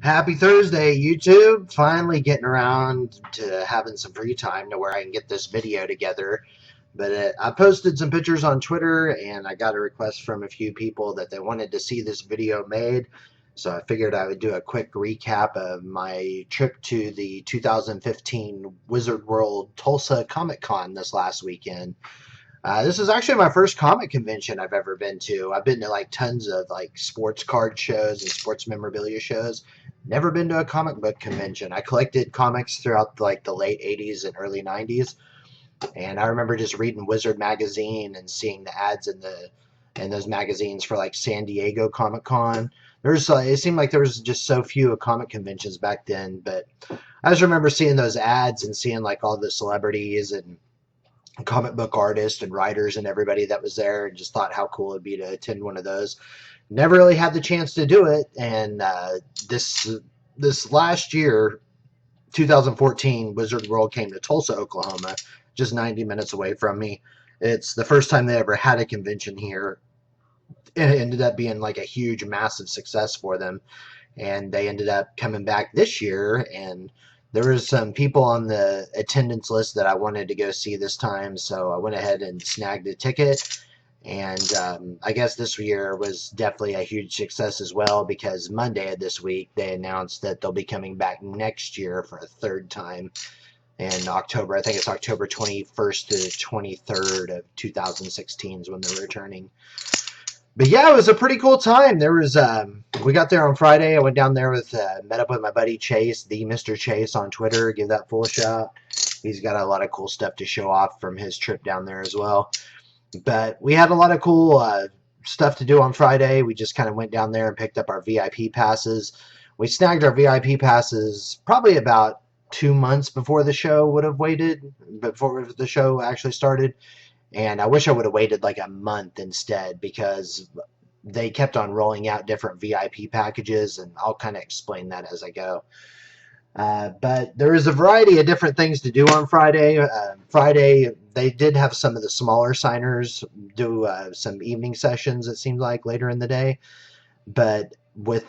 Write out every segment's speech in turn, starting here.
Happy Thursday, YouTube. Finally getting around to having some free time to where I can get this video together. But I posted some pictures on Twitter and I got a request from a few people that they wanted to see this video made. So I figured I would do a quick recap of my trip to the 2015 Wizard World Tulsa Comic Con this last weekend. This is actually my first comic convention I've ever been to. I've been to like tons of like sports card shows and sports memorabilia shows. Never been to a comic book convention. I collected comics throughout like the late 80s and early 90s, and I remember just reading Wizard magazine and seeing the ads in those magazines for like San Diego Comic Con. It seemed like there was just so few comic conventions back then, but I just remember seeing those ads and seeing like all the celebrities and comic book artists and writers and everybody that was there, and just thought how cool it'd be to attend one of those. Never really had the chance to do it, and this last year, 2014, Wizard World came to Tulsa, Oklahoma, just 90 minutes away from me. It's the first time they ever had a convention here, and it ended up being like a huge, massive success for them. And they ended up coming back this year, and there was some people on the attendance list that I wanted to go see this time, so I went ahead and snagged a ticket. And I guess this year was definitely a huge success as well, because Monday of this week they announced that they'll be coming back next year for a third time in October. I think it's October 21st to 23rd of 2016 is when they're returning. But yeah, it was a pretty cool time. We got there on Friday. I went down there met up with my buddy Chase, the Mr. Chase on Twitter. Give that full shout. He's got a lot of cool stuff to show off from his trip down there as well. But we had a lot of cool stuff to do on Friday. We just kind of went down there and picked up our VIP passes. We snagged our VIP passes probably about 2 months before the show would have waited, before the show actually started. And I wish I would have waited like a month instead, because they kept on rolling out different VIP packages, and I'll kind of explain that as I go. But there is a variety of different things to do on Friday. Friday, they did have some of the smaller signers do some evening sessions, it seemed like, later in the day. But with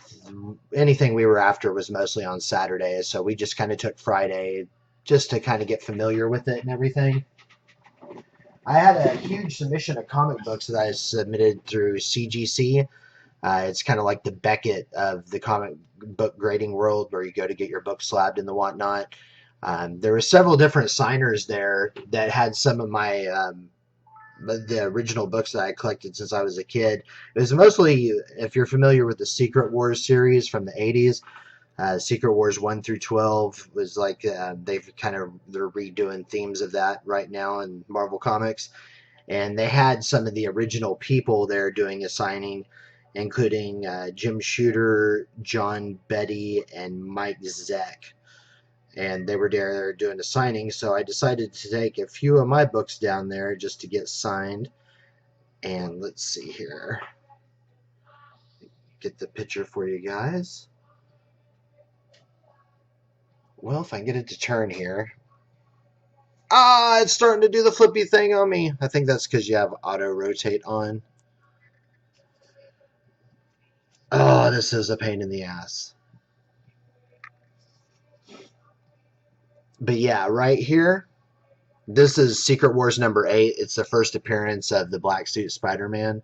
anything we were after was mostly on Saturday, so we just kind of took Friday just to kind of get familiar with it and everything. I had a huge submission of comic books that I submitted through CGC. It's kind of like the Beckett of the comic book grading world, where you go to get your book slabbed and the whatnot. There were several different signers there that had some of my the original books that I collected since I was a kid. It was mostly, if you're familiar with the Secret Wars series from the 80s, Secret Wars 1 through 12 was like they're redoing themes of that right now in Marvel Comics, and they had some of the original people there doing a signing, including Jim Shooter, John Betty, and Mike Zeck, and they were there doing a signing. So I decided to take a few of my books down there just to get signed. And let's see here, get the picture for you guys. Well, if I can get it to turn here. It's starting to do the flippy thing on me. I think that's because you have auto rotate on. Oh, this is a pain in the ass. But yeah, right here, this is Secret Wars number 8. It's the first appearance of the Black Suit Spider-Man.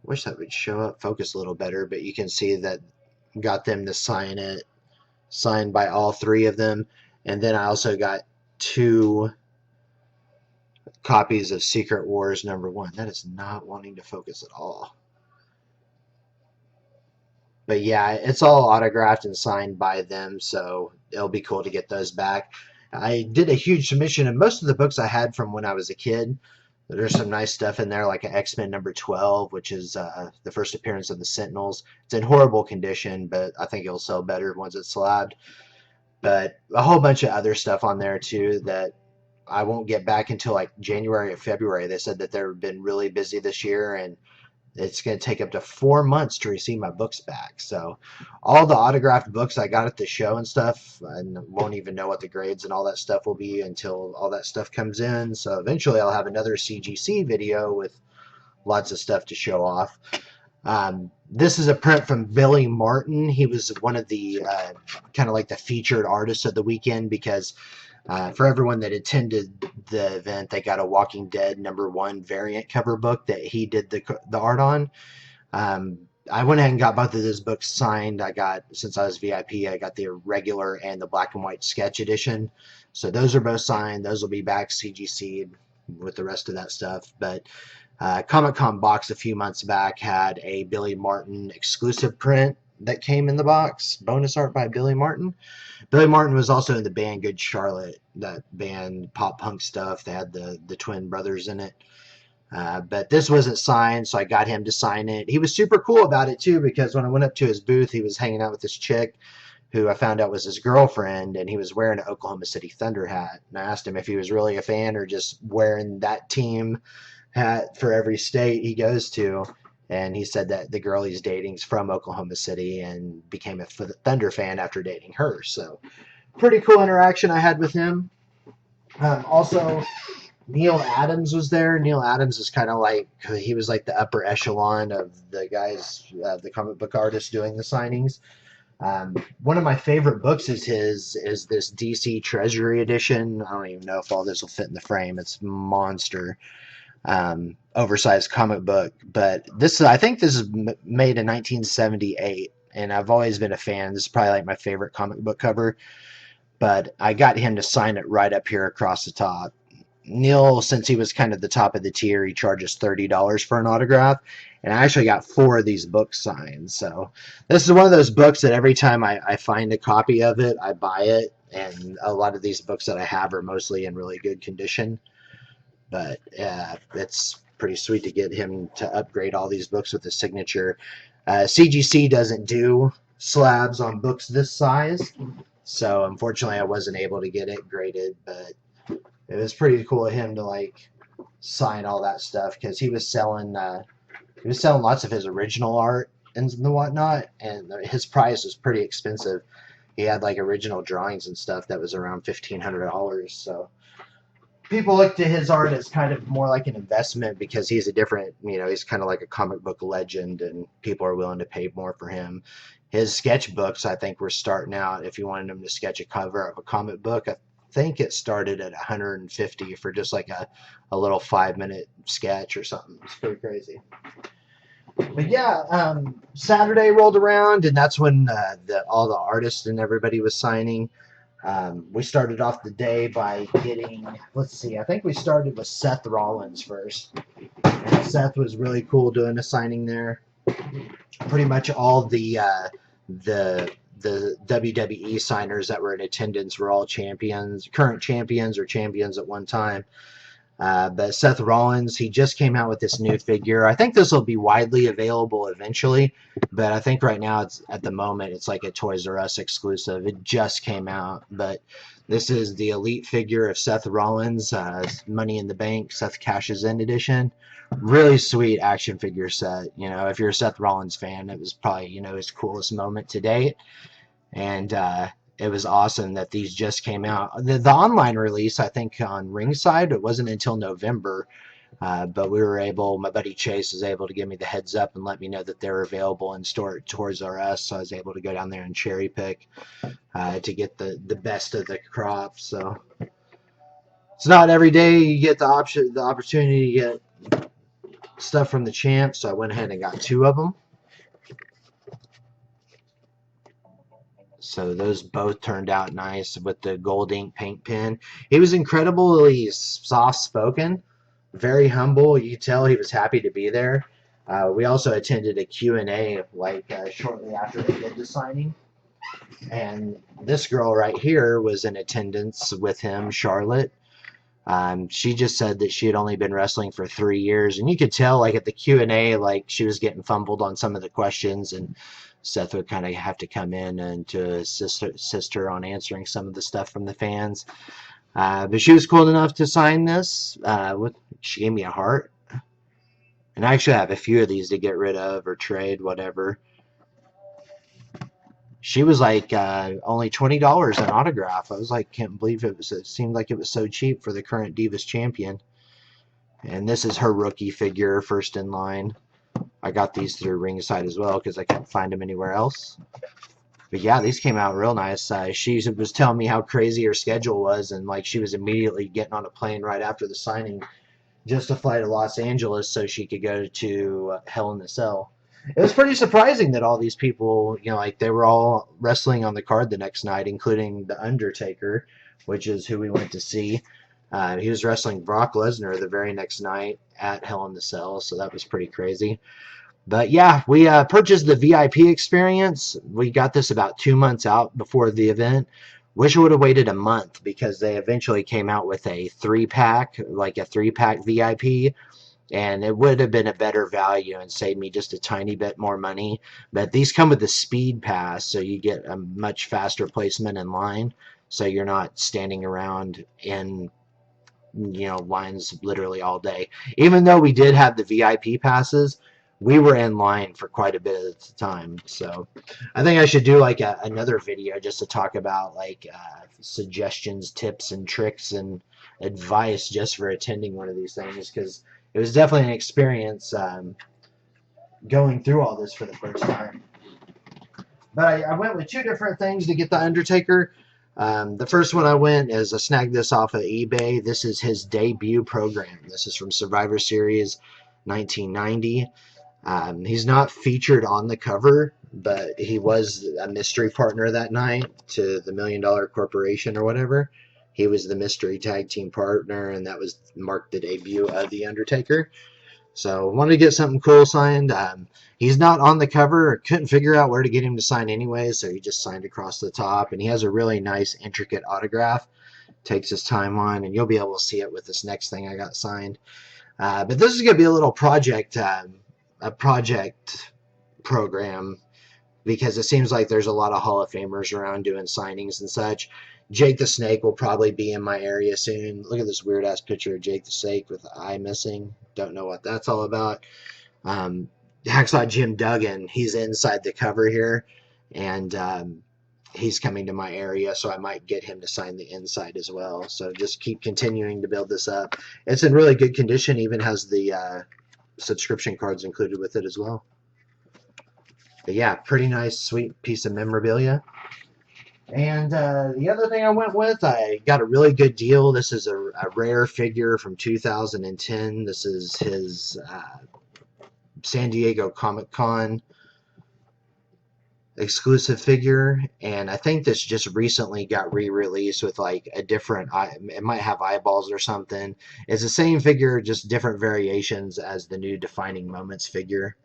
Wish that would show up, focus a little better, but you can see that got them to sign it. Signed by all 3 of them. And then I also got 2 copies of Secret Wars number 1. That is not wanting to focus at all. But yeah, it's all autographed and signed by them, so it'll be cool to get those back. I did a huge submission of most of the books I had from when I was a kid. There's some nice stuff in there, like an X-Men number 12, which is the first appearance of the Sentinels. It's in horrible condition, but I think it'll sell better once it's slabbed. But a whole bunch of other stuff on there, too, that I won't get back until like January or February. They said that they've been really busy this year, and it's going to take up to 4 months to receive my books back. So all the autographed books I got at the show and stuff, I won't even know what the grades and all that stuff will be until all that stuff comes in. So eventually I'll have another CGC video with lots of stuff to show off. This is a print from Billy Martin. He was one of the kind of like the featured artists of the weekend because for everyone that attended the event, they got a Walking Dead #1 variant cover book that he did the art on. I went ahead and got both of those books signed. Since I was VIP, I got the regular and the black and white sketch edition. So those are both signed. Those will be back CGC with the rest of that stuff. But Comic-Con box a few months back had a Billy Martin exclusive print that came in the box. Bonus art by Billy Martin. Billy Martin was also in the band Good Charlotte, that band pop punk stuff. They had the twin brothers in it. But this wasn't signed, so I got him to sign it. He was super cool about it, too, because when I went up to his booth, he was hanging out with this chick who I found out was his girlfriend, and he was wearing an Oklahoma City Thunder hat. And I asked him if he was really a fan or just wearing that team hat for every state he goes to. And he said that the girl he's dating is from Oklahoma City and became a Thunder fan after dating her. So pretty cool interaction I had with him. Also, Neal Adams was there. Neal Adams is kind of like, he was like the upper echelon of the guys, the comic book artists doing the signings. One of my favorite books is this DC Treasury edition. I don't even know if all this will fit in the frame. It's monster, oversized comic book. But I think this is made in 1978, and I've always been a fan. This is probably like my favorite comic book cover. But I got him to sign it right up here across the top. Neal, since he was kind of the top of the tier, he charges $30 for an autograph, and I actually got 4 of these books signed. So this is one of those books that every time I find a copy of it, I buy it, and a lot of these books that I have are mostly in really good condition. But it's pretty sweet to get him to upgrade all these books with a signature. CGC doesn't do slabs on books this size, so unfortunately I wasn't able to get it graded, but it was pretty cool of him to like sign all that stuff because he was selling lots of his original art and whatnot, and his price was pretty expensive. He had like original drawings and stuff that was around $1,500. So people look to his art as kind of more like an investment because he's a different, he's kind of like a comic book legend, and people are willing to pay more for him. His sketchbooks, I think, were starting out. If you wanted him to sketch a cover of a comic book, I think it started at $150 for just like a little 5-minute sketch or something. It's pretty crazy. But yeah, Saturday rolled around, and that's when all the artists and everybody was signing. We started off the day by getting, I think we started with Seth Rollins first. And Seth was really cool doing a signing there. Pretty much all the WWE signers that were in attendance were all champions, current champions or champions at one time. But Seth Rollins, he just came out with this new figure. I think this will be widely available eventually, but I think right now at the moment it's like a Toys R Us exclusive. It just came out, but this is the elite figure of Seth Rollins, Money in the Bank, Seth Cashes In edition. Really sweet action figure set. If you're a Seth Rollins fan, it was probably his coolest moment to date, and it was awesome that these just came out. The online release, I think, on Ringside, it wasn't until November, but my buddy Chase was able to give me the heads up and let me know that they were available in store at Toys R Us, so I was able to go down there and cherry pick to get the best of the crop. So it's not every day you get the opportunity to get stuff from the champ, so I went ahead and got 2 of them. So those both turned out nice with the gold ink paint pen. He was incredibly soft-spoken, very humble. You could tell he was happy to be there. We also attended a Q&A shortly after they did the signing. And this girl right here was in attendance with him, Charlotte. She just said that she had only been wrestling for 3 years. And you could tell at the Q&A, she was getting fumbled on some of the questions, and Seth would kind of have to come in and to assist her on answering some of the stuff from the fans. But she was cool enough to sign this. She gave me a heart. And I actually have a few of these to get rid of or trade, whatever. She was only $20 an autograph. I was can't believe it seemed like it was so cheap for the current Divas champion. And this is her rookie figure, first in line. I got these through Ringside as well because I couldn't find them anywhere else. But yeah, these came out real nice. She was telling me how crazy her schedule was, and like she was immediately getting on a plane right after the signing just to fly to Los Angeles so she could go to Hell in the Cell. It was pretty surprising that all these people, like they were all wrestling on the card the next night, including the Undertaker, which is who we went to see. He was wrestling Brock Lesnar the very next night at Hell in the Cell, so that was pretty crazy. But yeah, we purchased the VIP experience. We got this about 2 months out before the event. Wish I would have waited a month because they eventually came out with a 3-pack, like a 3-pack VIP, and it would have been a better value and saved me just a tiny bit more money. But these come with the speed pass, so you get a much faster placement in line, so you're not standing around in lines literally all day. Even though we did have the VIP passes, we were in line for quite a bit of the time. So I think I should do like another video just to talk about like suggestions, tips, and tricks and advice just for attending one of these things, because it was definitely an experience going through all this for the first time. But I went with 2 different things to get the Undertaker. The first one I snagged this off of eBay. This is his debut program. This is from Survivor Series 1990. He's not featured on the cover, but he was a mystery partner that night to the $1 Million Corporation or whatever. He was the mystery tag team partner, and that marked the debut of The Undertaker. So wanted to get something cool signed. He's not on the cover. Couldn't figure out where to get him to sign anyway, so he just signed across the top. And he has a really nice, intricate autograph. Takes his time on, and you'll be able to see it with this next thing I got signed. But this is going to be a little project, a project program, because it seems like there's a lot of Hall of Famers around doing signings and such. Jake the Snake will probably be in my area soon. Look at this weird-ass picture of Jake the Snake with the eye missing. Don't know what that's all about. Hacksaw Jim Duggan, he's inside the cover here, and he's coming to my area, so I might get him to sign the inside as well. So just keep continuing to build this up. It's in really good condition, even has the subscription cards included with it as well. But yeah, pretty nice, sweet piece of memorabilia. And the other thing I went with, I got a really good deal. This is a rare figure from 2010. This is his San Diego Comic-Con exclusive figure, and I think this just recently got re-released with like a different, it might have eyeballs or something. It's the same figure, just different variations as the new Defining Moments figure.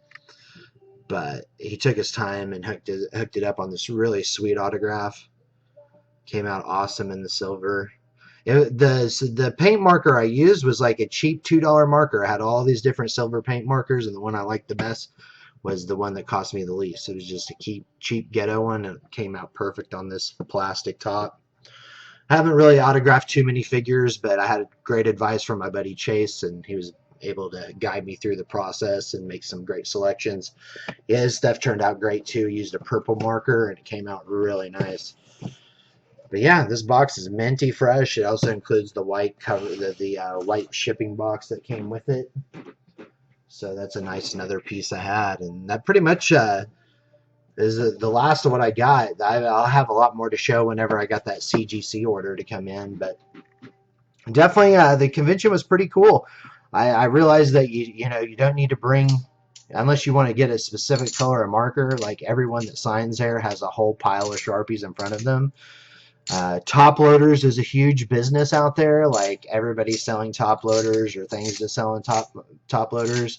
But he took his time and hooked it up on this really sweet autograph. Came out awesome in the silver. The paint marker I used was like a cheap $2 marker. I had all these different silver paint markers, and the one I liked the best was the one that cost me the least. It was just a cheap ghetto one, and it came out perfect on this plastic top. I haven't really autographed too many figures, but I had great advice from my buddy Chase, and he was able to guide me through the process and make some great selections. Yeah, his stuff turned out great too. He used a purple marker, and it came out really nice. But yeah, this box is minty fresh. It also includes the white cover, the white shipping box that came with it. So that's a nice another piece I had, and that pretty much is the last of what I got. I'll have a lot more to show whenever I got that CGC order to come in, but definitely the convention was pretty cool. I realized that you don't need to bring, unless you want to get a specific color or marker. Like everyone that signs there has a whole pile of Sharpies in front of them. Top loaders is a huge business out there. Like everybody's selling top loaders or things to sell in top loaders.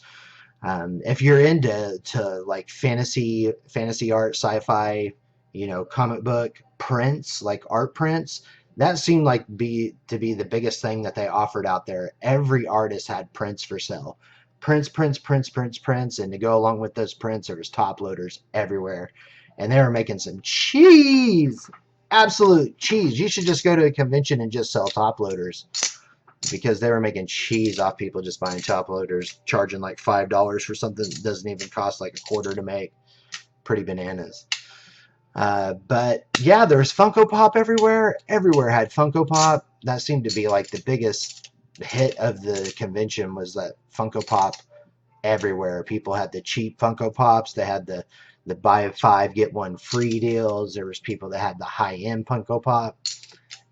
If you're into like fantasy art, sci-fi, comic book prints, like art prints, that seemed like to be the biggest thing that they offered out there. Every artist had prints for sale. Prints, and to go along with those prints, there was top loaders everywhere. And they were making some cheese. Absolute cheese. You should just go to a convention and just sell top loaders, because they were making cheese off people just buying top loaders, charging like $5 for something that doesn't even cost like $1 to make. Pretty bananas. But yeah, there's Funko Pop everywhere. Everywhere had Funko Pop. That seemed to be like the biggest hit of the convention, was that Funko Pop everywhere. People had the cheap Funko Pops. They had the buy 5 get 1 free deals. There was people that had the high end Funko Pop.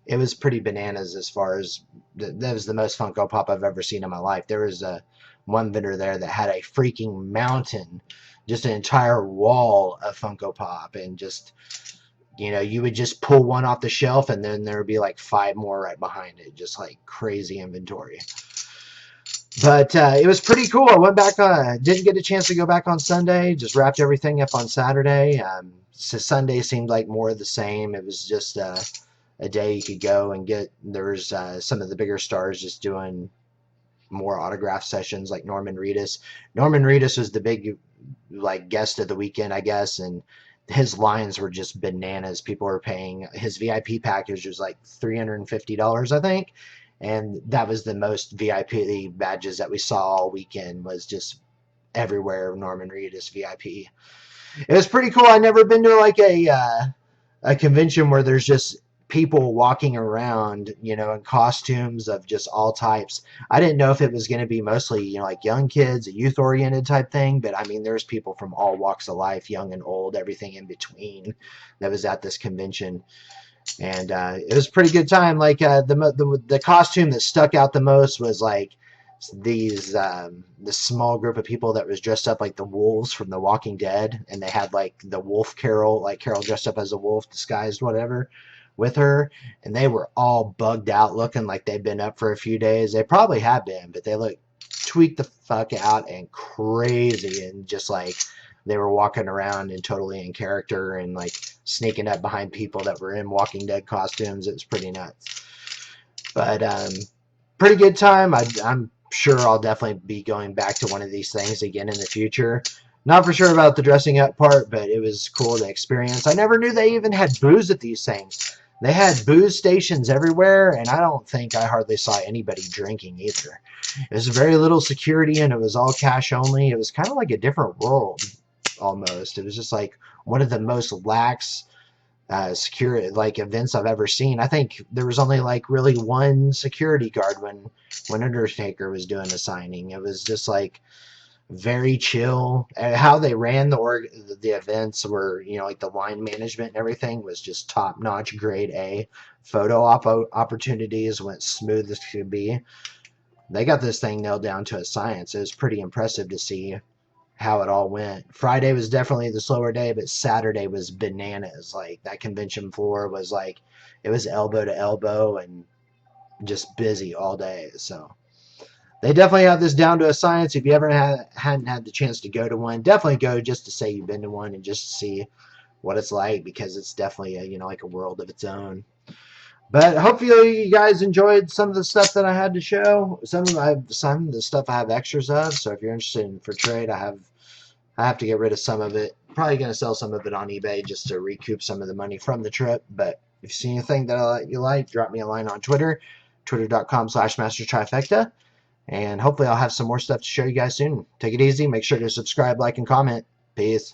It was pretty bananas as far as that was the most Funko Pop I've ever seen in my life. There was one vendor there that had a freaking mountain, just an entire wall of Funko Pop, and just, you know, you would just pull one off the shelf and then there would be like 5 more right behind it, just like crazy inventory. But it was pretty cool. I went back, didn't get a chance to go back on Sunday, just wrapped everything up on Saturday. So Sunday seemed like more of the same. It was just a day you could go and get, there's some of the bigger stars just doing more autograph sessions, like Norman Reedus. Norman Reedus was the big like guest of the weekend, I guess, and his lines were just bananas. People were paying, his VIP package was like $350, I think, and that was the most VIP badges that we saw all weekend, was just everywhere Norman Reedus VIP. It was pretty cool. I never been to like a convention where there's just people walking around, you know, in costumes of just all types. I didn't know if it was going to be mostly, you know, like young kids, a youth oriented type thing, but I mean, there's people from all walks of life, young and old, everything in between, that was at this convention. And it was a pretty good time. Like the costume that stuck out the most was like these this small group of people that was dressed up like the wolves from The Walking Dead, and they had like the wolf Carol, like Carol dressed up as a wolf disguised whatever with her, and they were all bugged out, looking like they'd been up for a few days. They probably have been, but they look tweaked the fuck out and crazy, and just like they were walking around and totally in character and like sneaking up behind people that were in Walking Dead costumes. It was pretty nuts. But pretty good time. I'm sure I'll definitely be going back to one of these things again in the future. Not for sure about the dressing up part, but it was cool to experience. I never knew they even had booze at these things. They had booze stations everywhere, and I don't think I hardly saw anybody drinking either. It was very little security, and it was all cash only. It was kind of like a different world, almost. It was just like one of the most lax security like events I've ever seen. I think there was only like really one security guard when Undertaker was doing a signing. It was just like very chill. And how they ran the events were, you know, like the line management and everything was just top notch, grade A. Photo opportunities went smooth as could be. They got this thing nailed down to a science. It was pretty impressive to see how it all went. Friday was definitely the slower day, but Saturday was bananas. Like that convention floor was like, it was elbow to elbow and just busy all day. So they definitely have this down to a science. If you ever hadn't had the chance to go to one, definitely go just to say you've been to one and just to see what it's like, because it's definitely a, you know, like a world of its own. But hopefully you guys enjoyed some of the stuff that I had to show. Some of the stuff I have extras of. So if you're interested in for trade, I have to get rid of some of it. Probably going to sell some of it on eBay just to recoup some of the money from the trip. But if you see anything that you like, drop me a line on Twitter, twitter.com/mastertrifecta. And hopefully I'll have some more stuff to show you guys soon. Take it easy. Make sure to subscribe, like, and comment. Peace.